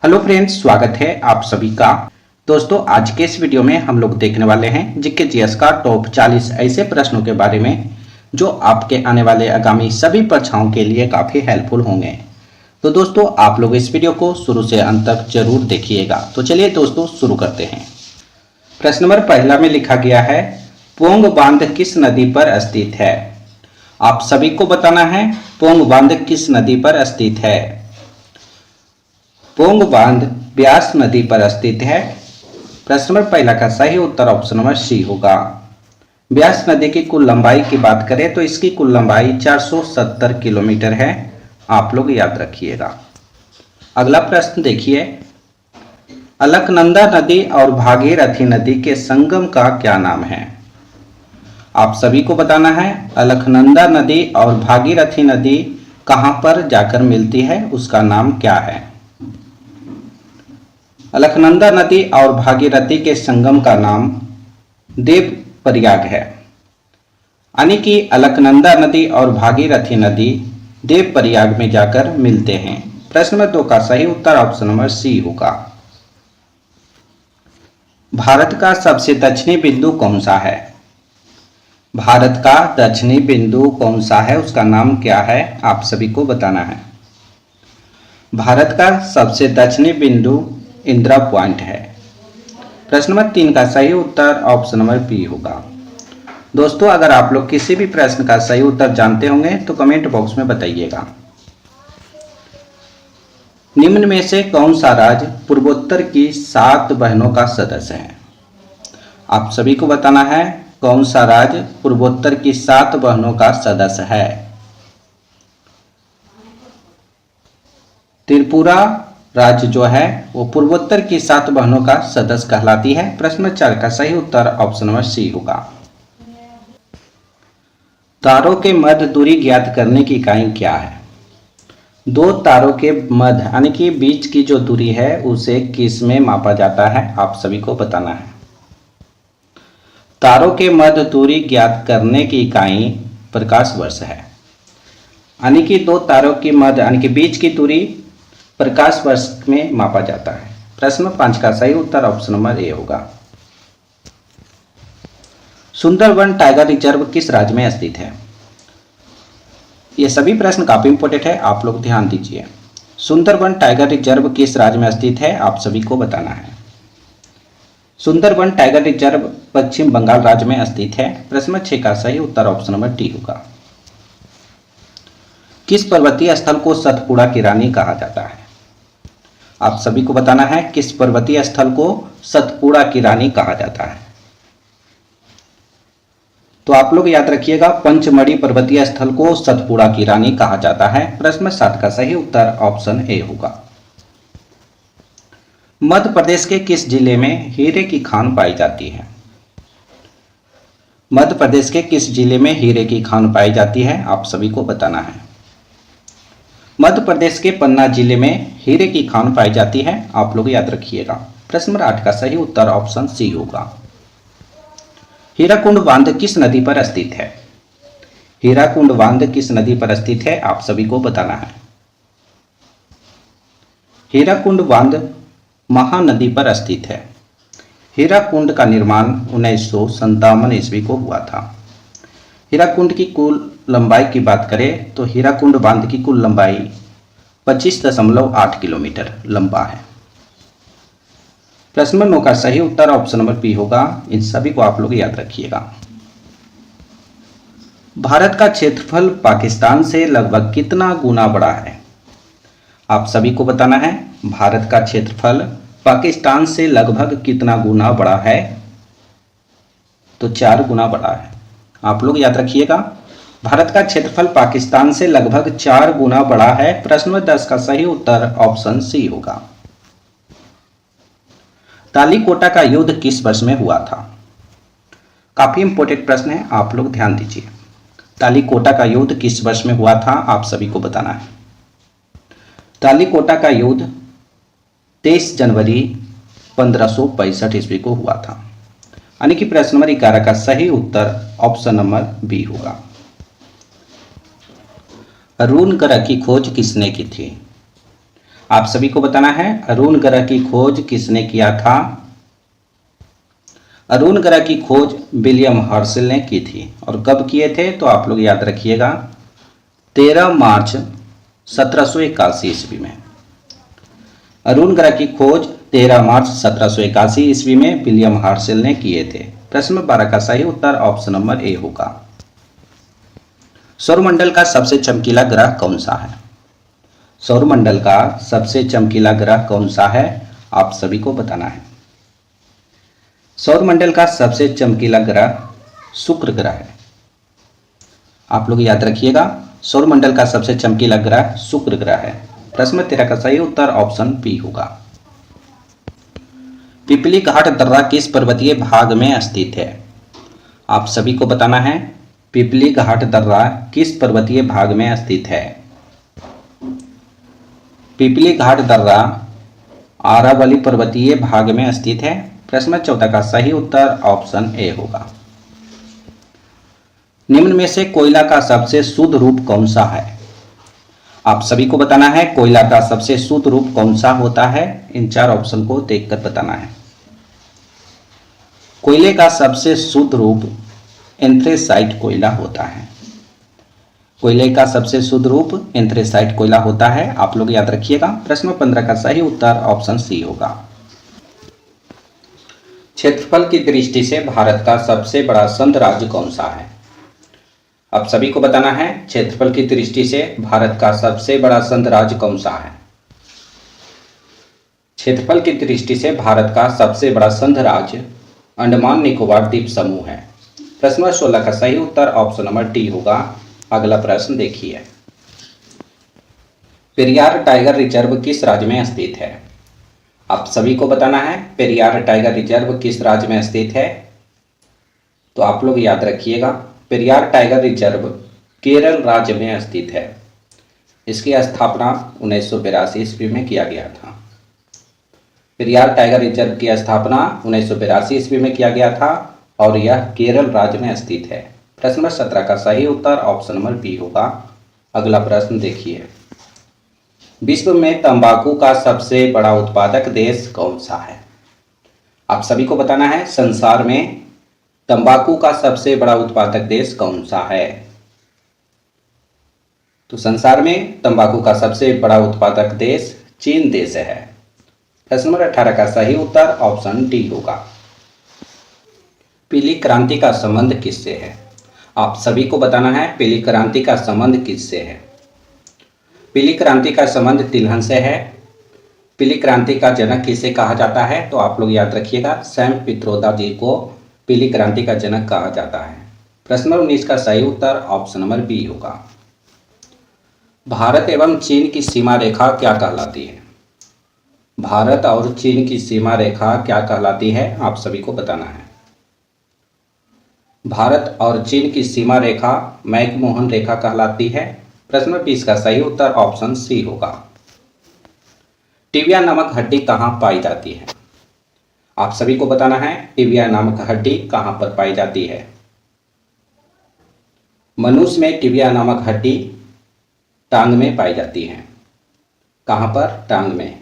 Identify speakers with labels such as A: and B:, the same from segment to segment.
A: Hello friends, स्वागत है आप सभी का। दोस्तों, आज के इस वीडियो में हम लोग देखने वाले हैं जीके जीएस का टॉप 40 ऐसे प्रश्नों के बारे में जो आपके आने वाले आगामी सभी परीक्षाओं के लिए काफ़ी हेल्पफुल होंगे। तो दोस्तों, आप लोग इस वीडियो को शुरू से अंत तक जरूर देखिएगा। तो चलिए दोस्तों, शुरू करते हैं। प्रश्न नंबर पहला में लिखा गया है, पोंग बांध किस नदी पर स्थित है? आप सभी को बताना है पोंग बांध किस नदी पर स्थित है। पोंग बांध ब्यास नदी पर स्थित है। प्रश्न नंबर पहला का सही उत्तर ऑप्शन नंबर सी होगा। ब्यास नदी की कुल लंबाई की बात करें तो इसकी कुल लंबाई 470 किलोमीटर है। आप लोग याद रखिएगा। अगला प्रश्न देखिए, अलकनंदा नदी और भागीरथी नदी के संगम का क्या नाम है? आप सभी को बताना है अलकनंदा नदी और भागीरथी नदी कहां पर जाकर मिलती है, उसका नाम क्या है? अलकनंदा नदी और भागीरथी के संगम का नाम देवप्रयाग है। यानी कि अलकनंदा नदी और भागीरथी नदी देवप्रयाग में जाकर मिलते हैं। प्रश्न नंबर 2 का सही उत्तर ऑप्शन नंबर सी होगा। भारत का सबसे दक्षिणी बिंदु कौन सा है? भारत का दक्षिणी बिंदु कौन सा है, उसका नाम क्या है? आप सभी को बताना है। भारत का सबसे दक्षिणी बिंदु इंदिरा पॉइंट है। प्रश्न नंबर 3 का सही उत्तर ऑप्शन नंबर बी होगा। दोस्तों, अगर आप लोग किसी भी प्रश्न का सही उत्तर जानते होंगे तो कमेंट बॉक्स में बताइएगा। निम्न में से कौन सा राज्य पूर्वोत्तर की 7 बहनों का सदस्य है? आप सभी को बताना है कौन सा राज्य पूर्वोत्तर की 7 बहनों का सदस्य है। त्रिपुरा राज्य जो है वो पूर्वोत्तर की 7 बहनों का सदस्य कहलाती है। प्रश्न 4 का सही उत्तर ऑप्शन नंबर सी होगा। तारों के मध्य दूरी ज्ञात करने की इकाई क्या है? दो तारों के मध्य यानी कि बीच की जो दूरी है उसे किस में मापा जाता है? आप सभी को बताना है। तारों के मध्य दूरी ज्ञात करने की इकाई प्रकाश वर्ष है। यानी कि दो तारों की मध्य यानी कि बीच की दूरी प्रकाश वर्ष में मापा जाता है। प्रश्न 5 का सही उत्तर ऑप्शन नंबर ए होगा। सुंदरवन टाइगर रिजर्व किस राज्य में स्थित है? ये सभी प्रश्न काफी इंपॉर्टेंट है, आप लोग ध्यान दीजिए। सुंदरवन टाइगर रिजर्व किस राज्य में स्थित है, आप सभी को बताना है। सुंदरवन टाइगर रिजर्व पश्चिम बंगाल राज्य में स्थित है। प्रश्न 6 का सही उत्तर ऑप्शन नंबर डी होगा। किस पर्वतीय स्थल को सतपुड़ा की रानी कहा जाता है? आप सभी को बताना है किस पर्वतीय स्थल को सतपुड़ा की रानी कहा जाता है। तो आप लोग याद रखिएगा, पंचमढ़ी पर्वतीय स्थल को सतपुड़ा की रानी कहा जाता है। प्रश्न 7 का सही उत्तर ऑप्शन ए होगा। मध्य प्रदेश के किस जिले में हीरे की खान पाई जाती है? मध्य प्रदेश के किस जिले में हीरे की खान पाई जाती है, आप सभी को बताना है। मध्य प्रदेश के पन्ना जिले में हीरे की खान पाई जाती है। आप लोग याद रखिएगा। प्रश्न नंबर 8 का सही उत्तर ऑप्शन सी होगा। हीराकुंड बांध किस नदी पर स्थित है? हीराकुंड बांध किस नदी पर स्थित है, आप सभी को बताना है। हीराकुंड बांध महानदी पर स्थित है। हीराकुंड का निर्माण 1957 ईस्वी को हुआ था। हीराकुंड की कुल लंबाई की बात करें तो हीराकुंड बांध की कुल लंबाई 25.8 किलोमीटर लंबा है। प्रश्न नंबर 9 का सही उत्तर ऑप्शन नंबर बी होगा। इन सभी को आप लोग याद रखिएगा। भारत का क्षेत्रफल पाकिस्तान से लगभग कितना गुना बड़ा है? आप सभी को बताना है भारत का क्षेत्रफल पाकिस्तान से लगभग कितना गुना बड़ा है? तो 4 गुना बड़ा है। आप लोग याद रखिएगा, भारत का क्षेत्रफल पाकिस्तान से लगभग 4 गुना बड़ा है। प्रश्न नंबर 10 का सही उत्तर ऑप्शन सी होगा। तालीकोटा का युद्ध किस वर्ष में हुआ था? काफी इंपॉर्टेंट प्रश्न है, आप लोग ध्यान दीजिए। तालीकोटा का युद्ध किस वर्ष में हुआ था, आप सभी को बताना है। तालीकोटा का युद्ध 23 जनवरी 1565 ईस्वी को हुआ था। यानी कि प्रश्न नंबर 11 का सही उत्तर ऑप्शन नंबर बी होगा। अरुण ग्रह की खोज किसने की थी? आप सभी को बताना है अरुण ग्रह की खोज किसने किया था। अरुण ग्रह की खोज विलियम हर्शल ने की थी और कब किए थे तो आप लोग याद रखिएगा 13 मार्च 1781 ईस्वी में। अरुण ग्रह की खोज 13 मार्च 1781 ईस्वी में विलियम हर्शल ने किए थे। प्रश्न 12 का सही उत्तर ऑप्शन नंबर ए होगा। सौरमंडल का सबसे चमकीला ग्रह कौन सा है। सौरमंडल का सबसे चमकीला ग्रह कौन सा है, आप सभी को बताना है। सौरमंडल का सबसे चमकीला ग्रह शुक्र ग्रह है। आप लोग याद रखिएगा सौरमंडल का सबसे चमकीला ग्रह शुक्र ग्रह है। प्रश्न 13 का सही उत्तर ऑप्शन बी होगा। पिपली घाट दर्रा किस पर्वतीय भाग में स्थित है। आप सभी को बताना है पिपली घाट दर्रा किस पर्वतीय भाग में स्थित है। पिपली घाट दर्रा आरावली पर्वतीय भाग में स्थित है। प्रश्न 14 का सही उत्तर ऑप्शन ए होगा। निम्न में से कोयला का सबसे शुद्ध रूप कौन सा है। आप सभी को बताना है कोयला का सबसे शुद्ध रूप कौन सा होता है। इन 4 ऑप्शन को देखकर बताना है। कोयले का सबसे शुद्ध रूप एंथ्रेसाइट कोयला होता है। कोयले का सबसे शुद्ध रूप एंथ्रेसाइट कोयला होता है। आप लोग याद रखिएगा। प्रश्न 15 का सही उत्तर ऑप्शन सी होगा। क्षेत्रफल की दृष्टि से भारत का सबसे बड़ा संघ राज्य कौन सा है। आप सभी को बताना है क्षेत्रफल की दृष्टि से भारत का सबसे बड़ा संघ राज्य कौन सा है। क्षेत्रफल की दृष्टि से भारत का सबसे बड़ा संघ राज्य अंडमान निकोबार द्वीप समूह है। प्रश्न 16 का सही उत्तर ऑप्शन नंबर डी होगा। अगला प्रश्न देखिए, पेरियार टाइगर रिजर्व किस राज्य में स्थित है। आप सभी को बताना है पेरियार टाइगर रिजर्व किस राज्य में स्थित है। तो आप लोग याद रखिएगा पेरियार टाइगर रिजर्व केरल राज्य में स्थित है। इसकी स्थापना 1982 ईस्वी में किया गया था। पेरियार टाइगर रिजर्व की स्थापना 1982 ईस्वी में किया गया था और यह केरल राज्य में स्थित है। प्रश्न 17 का सही उत्तर ऑप्शन नंबर बी होगा। अगला प्रश्न देखिए, विश्व में तंबाकू का सबसे बड़ा उत्पादक देश कौन सा है। आप सभी को बताना है संसार में तंबाकू का सबसे बड़ा उत्पादक देश कौन सा है। तो संसार में तंबाकू का सबसे बड़ा उत्पादक देश चीन देश है। प्रश्न नंबर 18 का सही उत्तर ऑप्शन डी होगा। पीली क्रांति का संबंध किससे है। आप सभी को बताना है पीली क्रांति का संबंध किससे है। पीली क्रांति का संबंध तिलहन से है। पीली क्रांति का जनक किसे कहा जाता है। तो आप लोग याद रखिएगा सैम पित्रोदा जी को पीली क्रांति का जनक कहा जाता है। प्रश्न नंबर 19 का सही उत्तर ऑप्शन नंबर बी होगा। भारत एवं चीन की सीमा रेखा क्या कहलाती है। भारत और चीन की सीमा रेखा क्या कहलाती है, आप सभी को बताना है। भारत और चीन की सीमा रेखा मैकमोहन रेखा कहलाती है। प्रश्न 20 का सही उत्तर ऑप्शन सी होगा। टिबिया नामक हड्डी कहाँ पाई जाती है। आप सभी को बताना है टिबिया नामक हड्डी कहाँ पर पाई जाती है। मनुष्य में टिबिया नामक हड्डी टांग में पाई जाती है। कहाँ पर, टांग में।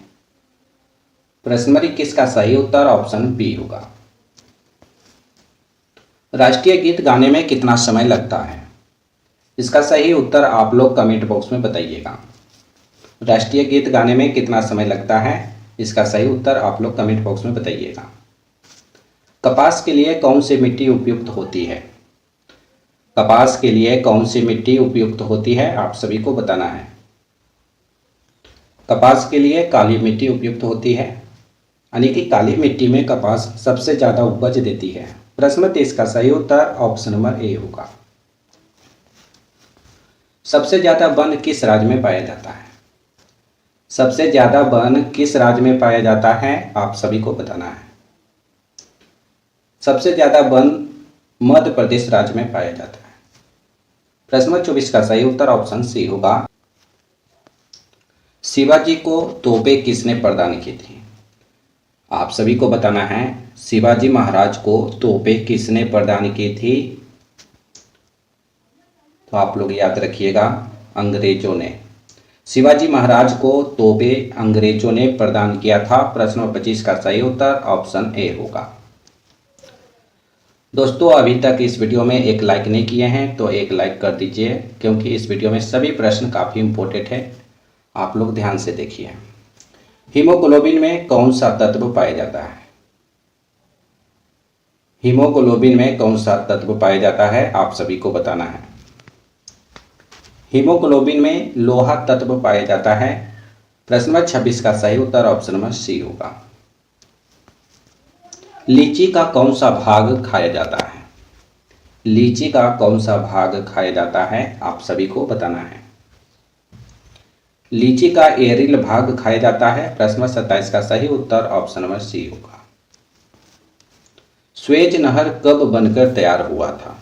A: प्रश्न नंबर 21 का सही उत्तर ऑप्शन बी होगा। राष्ट्रीय गीत गाने में कितना समय लगता है। इसका सही उत्तर आप लोग कमेंट बॉक्स में बताइएगा। राष्ट्रीय गीत गाने में कितना समय लगता है, इसका सही उत्तर आप लोग कमेंट बॉक्स में बताइएगा। कपास के लिए कौन सी मिट्टी उपयुक्त होती है। कपास के लिए कौन सी मिट्टी उपयुक्त होती है, आप सभी को बताना है। कपास के लिए काली मिट्टी उपयुक्त होती है, यानी कि काली मिट्टी में कपास सबसे ज़्यादा उपज देती है। प्रश्न 23 का सही उत्तर ऑप्शन नंबर ए होगा। सबसे ज़्यादा वन किस राज्य में पाया जाता है। सबसे ज़्यादा वन किस राज्य में पाया जाता है, आप सभी को बताना है। सबसे ज़्यादा वन मध्य प्रदेश राज्य में पाया जाता है। प्रश्न 24 का सही उत्तर ऑप्शन सी होगा। शिवाजी को तोपें किसने प्रदान की थी। आप सभी को बताना है शिवाजी महाराज को तोपें किसने प्रदान की थी। तो आप लोग याद रखिएगा अंग्रेजों ने। शिवाजी महाराज को तोबे अंग्रेजों ने प्रदान किया था। प्रश्न नंबर 25 का सही उत्तर ऑप्शन ए होगा। दोस्तों अभी तक इस वीडियो में एक लाइक नहीं किए हैं तो एक लाइक कर दीजिए, क्योंकि इस वीडियो में सभी प्रश्न काफ़ी इंपॉर्टेंट है। आप लोग ध्यान से देखिए। हीमोग्लोबिन में कौन सा तत्व पाया जाता है? हीमोग्लोबिन में कौन सा तत्व पाया जाता है, आप सभी को बताना है। हीमोग्लोबिन में लोहा तत्व पाया जाता है। प्रश्न नंबर 26 का सही उत्तर ऑप्शन नंबर सी होगा। लीची का कौन सा भाग खाया जाता है? लीची का कौन सा भाग खाया जाता है, आप सभी को बताना है। लीची का एरिल भाग खाया जाता है। प्रश्न नंबर 27 का सही उत्तर ऑप्शन नंबर सी होगा। स्वेज नहर कब बनकर तैयार हुआ था?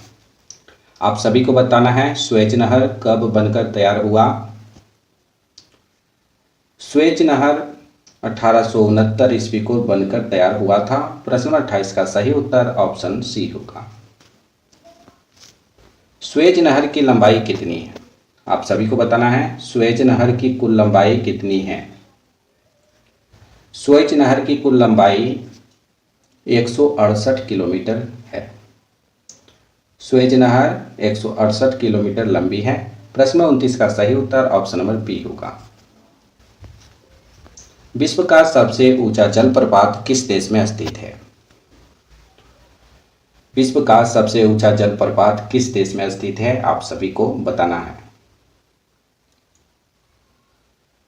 A: आप सभी को बताना है स्वेज नहर कब बनकर तैयार हुआ। स्वेज नहर 1869 ईस्वी को बनकर तैयार हुआ था। प्रश्न नंबर 28 का सही उत्तर ऑप्शन सी होगा। स्वेज नहर की लंबाई कितनी है? आप सभी को बताना है स्वेज नहर की कुल लंबाई कितनी है। स्वेज नहर की कुल लंबाई 168 किलोमीटर है। स्वेज नहर 168 किलोमीटर लंबी है। प्रश्न 29 का सही उत्तर ऑप्शन नंबर बी होगा। विश्व का सबसे ऊंचा जलप्रपात किस देश में स्थित है? विश्व का सबसे ऊंचा जलप्रपात किस देश में स्थित है, आप सभी को बताना है।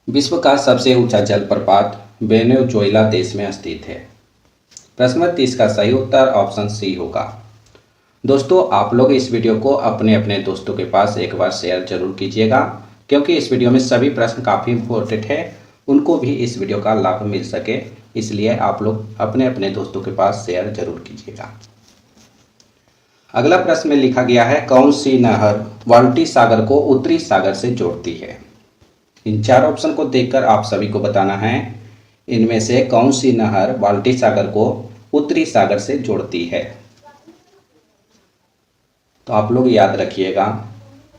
A: विश्व का सबसे ऊंचा जलप्रपात वेनेजुएला देश में स्थित है। प्रश्न 30 का सही उत्तर ऑप्शन सी होगा। दोस्तों आप लोग इस वीडियो को अपने अपने दोस्तों के पास एक बार शेयर जरूर कीजिएगा, क्योंकि इस वीडियो में सभी प्रश्न काफ़ी इंपॉर्टेंट है, उनको भी इस वीडियो का लाभ मिल सके, इसलिए आप लोग अपने अपने दोस्तों के पास शेयर जरूर कीजिएगा। अगला प्रश्न में लिखा गया है कौन सी नहर बाल्टी सागर को उत्तरी सागर से जोड़ती है? इन चार ऑप्शन को देखकर आप सभी को बताना है इनमें से कौन सी नहर बाल्टी सागर को उत्तरी सागर से जोड़ती है। तो आप लोग याद रखिएगा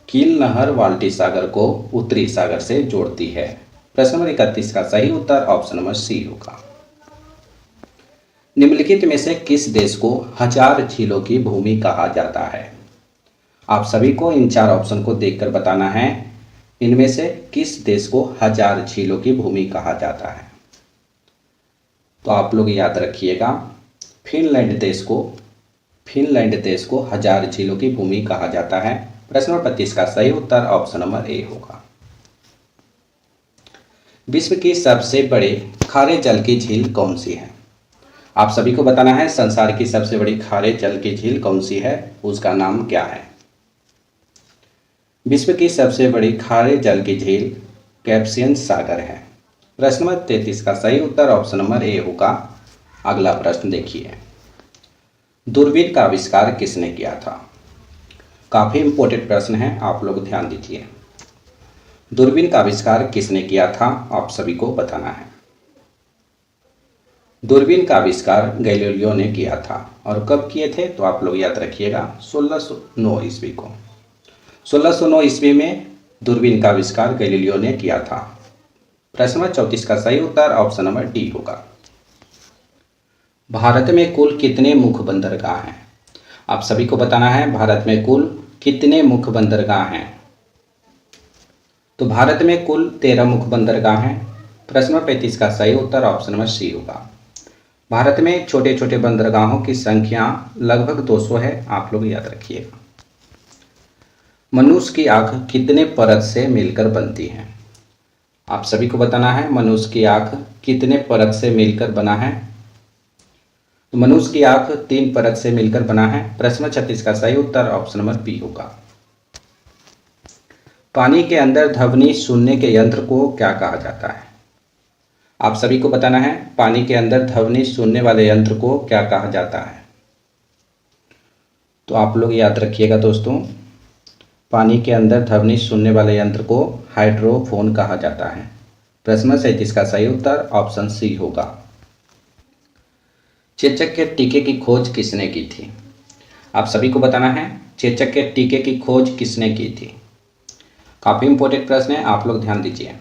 A: कील नहर बाल्टी सागर को उत्तरी सागर से जोड़ती है। प्रश्न नंबर 31 का सही उत्तर ऑप्शन नंबर सी होगा। निम्नलिखित में से किस देश को हजार झीलों की भूमि कहा जाता है? आप सभी को इन चार ऑप्शन को देखकर बताना है इनमें से किस देश को हजार झीलों की भूमि कहा जाता है। तो आप लोग याद रखिएगा फिनलैंड देश को हजार झीलों की भूमि कहा जाता है। प्रश्न नंबर 25 का सही उत्तर ऑप्शन नंबर ए होगा। विश्व की सबसे बड़ी खारे जल की झील कौन सी है? आप सभी को बताना है संसार की सबसे बड़ी खारे जल की झील कौन सी है, उसका नाम क्या है। विश्व की सबसे बड़ी खारे जल की झील कैस्पियन सागर है। प्रश्न नंबर 33 का सही उत्तर ऑप्शन नंबर ए होगा। अगला प्रश्न देखिए, दूरबीन का आविष्कार किसने किया था? काफी इंपॉर्टेंट प्रश्न है, आप लोग ध्यान दीजिए। दूरबीन का आविष्कार किसने किया था, आप सभी को बताना है। दूरबीन का आविष्कार गैलीलियो ने किया था। और कब किए थे, तो आप लोग याद रखिएगा 1609 ईस्वी को। 1609 ईस्वी में दूरबीन का आविष्कार गैलीलियो ने किया था। प्रश्न नंबर 34 का सही उत्तर ऑप्शन नंबर डी होगा। भारत में कुल कितने मुख्य बंदरगाह हैं? आप सभी को बताना है भारत में कुल कितने मुख्य बंदरगाह हैं। तो भारत में कुल 13 मुख्य बंदरगाह हैं। प्रश्न नंबर 35 का सही उत्तर ऑप्शन नंबर सी होगा। भारत में छोटे छोटे बंदरगाहों की संख्या लगभग 200 है, आप लोग याद रखिएगा। मनुष्य की आँख कितने परत से मिलकर बनती है? आप सभी को बताना है मनुष्य की आँख कितने परत से मिलकर बना है। तो मनुष्य की आँख 3 परत से मिलकर बना है। प्रश्न 36 का सही उत्तर ऑप्शन नंबर बी होगा। पानी के अंदर ध्वनि सुनने के यंत्र को क्या कहा जाता है? आप सभी को बताना है पानी के अंदर ध्वनि सुनने वाले यंत्र को क्या कहा जाता है। तो आप लोग याद रखिएगा दोस्तों, पानी के अंदर ध्वनि सुनने वाले यंत्र को हाइड्रोफोन कहा जाता है। प्रश्न 37 का सही उत्तर ऑप्शन सी होगा। चेचक के टीके की खोज किसने की थी? आप सभी को बताना है चेचक के टीके की खोज किसने की थी। काफ़ी इंपॉर्टेंट प्रश्न है, आप लोग ध्यान दीजिए।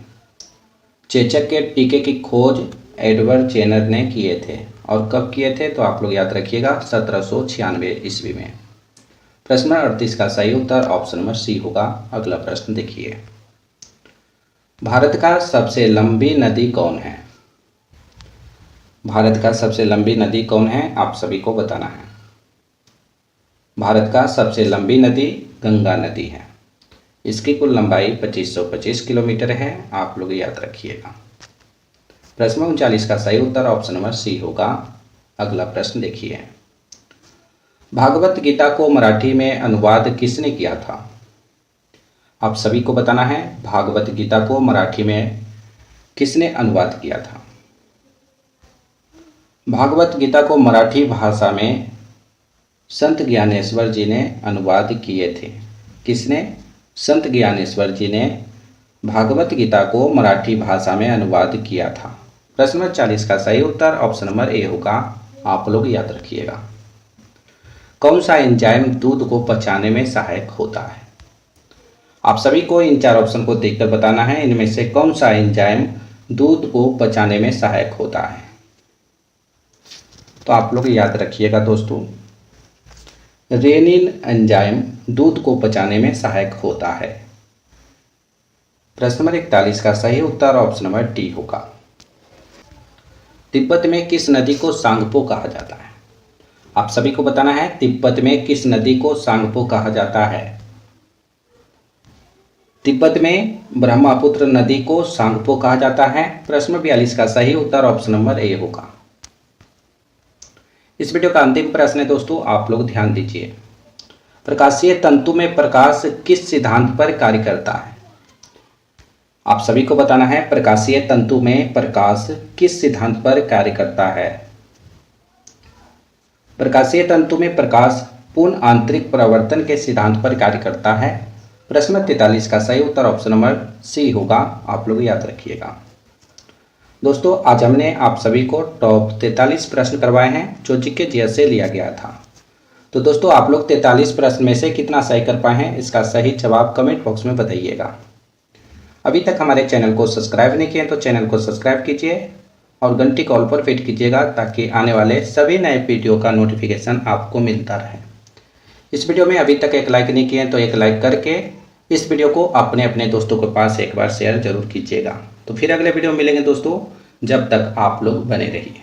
A: चेचक के टीके की खोज एडवर्ड जेनर ने किए थे और कब किए थे, तो आप लोग याद रखिएगा 1796 ईस्वी में। प्रश्न नंबर 38 का सही उत्तर ऑप्शन नंबर सी होगा। अगला प्रश्न देखिए, भारत का सबसे लंबी नदी कौन है? भारत का सबसे लंबी नदी कौन है, आप सभी को बताना है। भारत का सबसे लंबी नदी गंगा नदी है। इसकी कुल लंबाई 2525 किलोमीटर है, आप लोग याद रखिएगा। प्रश्न 39 का सही उत्तर ऑप्शन नंबर सी होगा। अगला प्रश्न देखिए, भागवत गीता को मराठी में अनुवाद किसने किया था? आप सभी को बताना है, भागवत गीता को मराठी में किसने अनुवाद किया था? भागवत गीता को मराठी भाषा में संत ज्ञानेश्वर जी ने अनुवाद किए थे। किसने? संत ज्ञानेश्वर जी ने भागवत गीता को मराठी भाषा में अनुवाद किया था। प्रश्न नंबर 40 का सही उत्तर ऑप्शन नंबर ए होगा, आप लोग याद रखिएगा। कौन सा एंजाइम दूध को पचाने में सहायक होता है? आप सभी को इन चार ऑप्शन को देखकर बताना है, इनमें से कौन सा एंजाइम दूध को पचाने में सहायक होता है। तो आप लोग याद रखिएगा दोस्तों, रेनिन एंजाइम दूध को पचाने में सहायक होता है। प्रश्न नंबर 41 का सही उत्तर ऑप्शन नंबर डी होगा। तिब्बत में किस नदी को सांगपो कहा जाता है? आप सभी को बताना है, तिब्बत में किस नदी को सांगपो कहा जाता है? तिब्बत में ब्रह्मपुत्र नदी को सांगपो कहा जाता है। प्रश्न 42 का सही उत्तर ऑप्शन नंबर ए होगा। इस वीडियो का अंतिम प्रश्न है दोस्तों, आप लोग ध्यान दीजिए। प्रकाशीय तंतु में प्रकाश किस सिद्धांत पर कार्य करता है? आप सभी को बताना है, प्रकाशीय तंतु में प्रकाश किस सिद्धांत पर कार्य करता है? प्रकाशीय तंतु में प्रकाश पूर्ण आंतरिक परावर्तन के सिद्धांत पर कार्य करता है। प्रश्न नंबर 43 का सही उत्तर ऑप्शन नंबर सी होगा, आप लोग याद रखिएगा। दोस्तों आज हमने आप सभी को टॉप 43 प्रश्न करवाए हैं जो जीके जीएस से लिया गया था। तो दोस्तों आप लोग 43 प्रश्न में से कितना सही कर पाए हैं, इसका सही जवाब कमेंट बॉक्स में बताइएगा। अभी तक हमारे चैनल को सब्सक्राइब नहीं किए तो चैनल को सब्सक्राइब कीजिए और घंटी कॉल पर फिट कीजिएगा ताकि आने वाले सभी नए वीडियो का नोटिफिकेशन आपको मिलता रहे। इस वीडियो में अभी तक एक लाइक नहीं किए तो एक लाइक करके इस वीडियो को अपने दोस्तों के पास एक बार शेयर जरूर कीजिएगा। तो फिर अगले वीडियो में मिलेंगे दोस्तों, जब तक आप लोग बने रहिए।